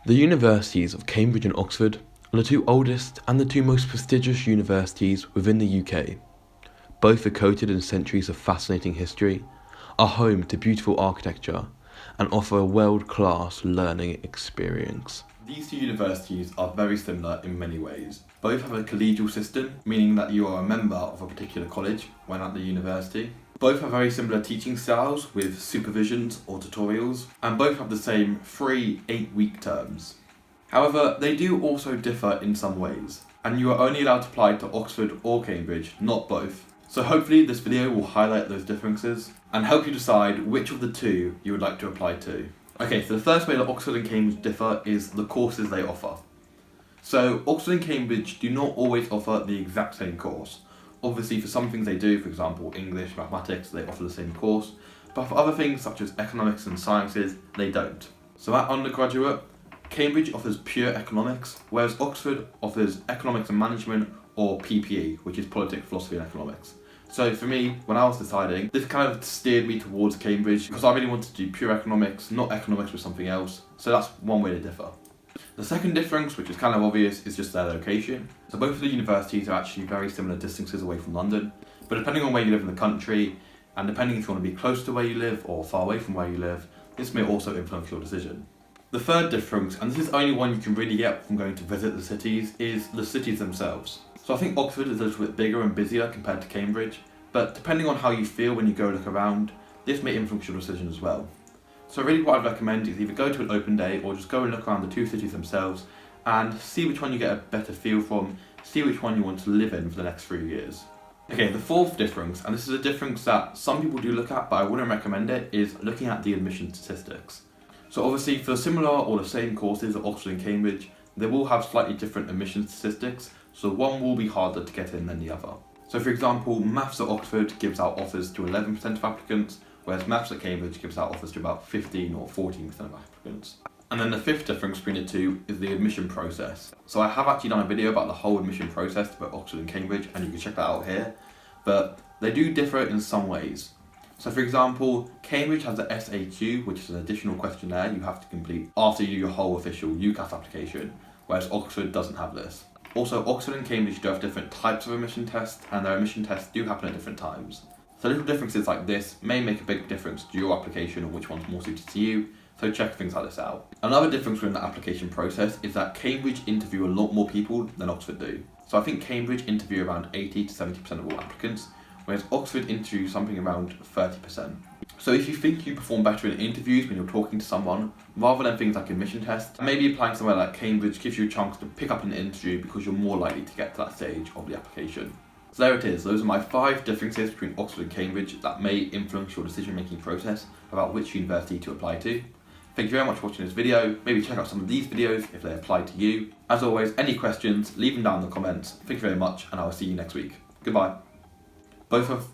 The universities of Cambridge and Oxford are the two oldest and the two most prestigious universities within the UK. Both are coated in centuries of fascinating history, are home to beautiful architecture, and offer a world-class learning experience. These two universities are very similar in many ways. Both have a collegial system, meaning that you are a member of a particular college when at the university. Both have very similar teaching styles with supervisions or tutorials, and both have the same 3 8-week terms. However, they do also differ in some ways, and you are only allowed to apply to Oxford or Cambridge, not both. So hopefully this video will highlight those differences and help you decide which of the two you would like to apply to. Okay, so the first way that Oxford and Cambridge differ is the courses they offer. So Oxford and Cambridge do not always offer the exact same course. Obviously for some things they do, for example English, mathematics, they offer the same course, but for other things such as economics and sciences, they don't. So at undergraduate, Cambridge offers pure economics, whereas Oxford offers economics and management, or PPE, which is politics, philosophy and economics. So for me, when I was deciding, this kind of steered me towards Cambridge because I really wanted to do pure economics, not economics with something else. So that's one way to differ. The second difference, which is kind of obvious, is just their location. So both of the universities are actually very similar distances away from London, but depending on where you live in the country, and depending if you want to be close to where you live or far away from where you live, this may also influence your decision. The third difference, and this is only one you can really get from going to visit the cities, is the cities themselves. So I think Oxford is a little bit bigger and busier compared to Cambridge, but depending on how you feel when you go look around, this may influence your decision as well. So really what I'd recommend is either go to an open day or just go and look around the two cities themselves and see which one you get a better feel from, see which one you want to live in for the next 3 years. Okay, the fourth difference, and this is a difference that some people do look at but I wouldn't recommend it, is looking at the admission statistics. So obviously for similar or the same courses at Oxford and Cambridge, they will have slightly different admission statistics, so one will be harder to get in than the other. So for example, maths at Oxford gives out offers to 11% of applicants, whereas maths at Cambridge gives out offers to about 15 or 14% of applicants. And then the fifth difference between the two is the admission process. So I have actually done a video about the whole admission process for Oxford and Cambridge, and you can check that out here, but they do differ in some ways. So for example, Cambridge has the SAQ, which is an additional questionnaire you have to complete after you do your whole official UCAS application, whereas Oxford doesn't have this. Also, Oxford and Cambridge do have different types of admission tests, and their admission tests do happen at different times. So little differences like this may make a big difference to your application or which one's more suited to you, so check things like this out. Another difference within the application process is that Cambridge interview a lot more people than Oxford do. So I think Cambridge interview around 80 to 70% of all applicants, whereas Oxford interviews something around 30%. So if you think you perform better in interviews when you're talking to someone, rather than things like admission tests, maybe applying somewhere like Cambridge gives you a chance to pick up an interview because you're more likely to get to that stage of the application. So there it is, those are my 5 differences between Oxford and Cambridge that may influence your decision-making process about which university to apply to. Thank you very much for watching this video. Maybe check out some of these videos if they apply to you. As always, any questions, leave them down in the comments. Thank you very much, and I will see you next week. Goodbye. Both have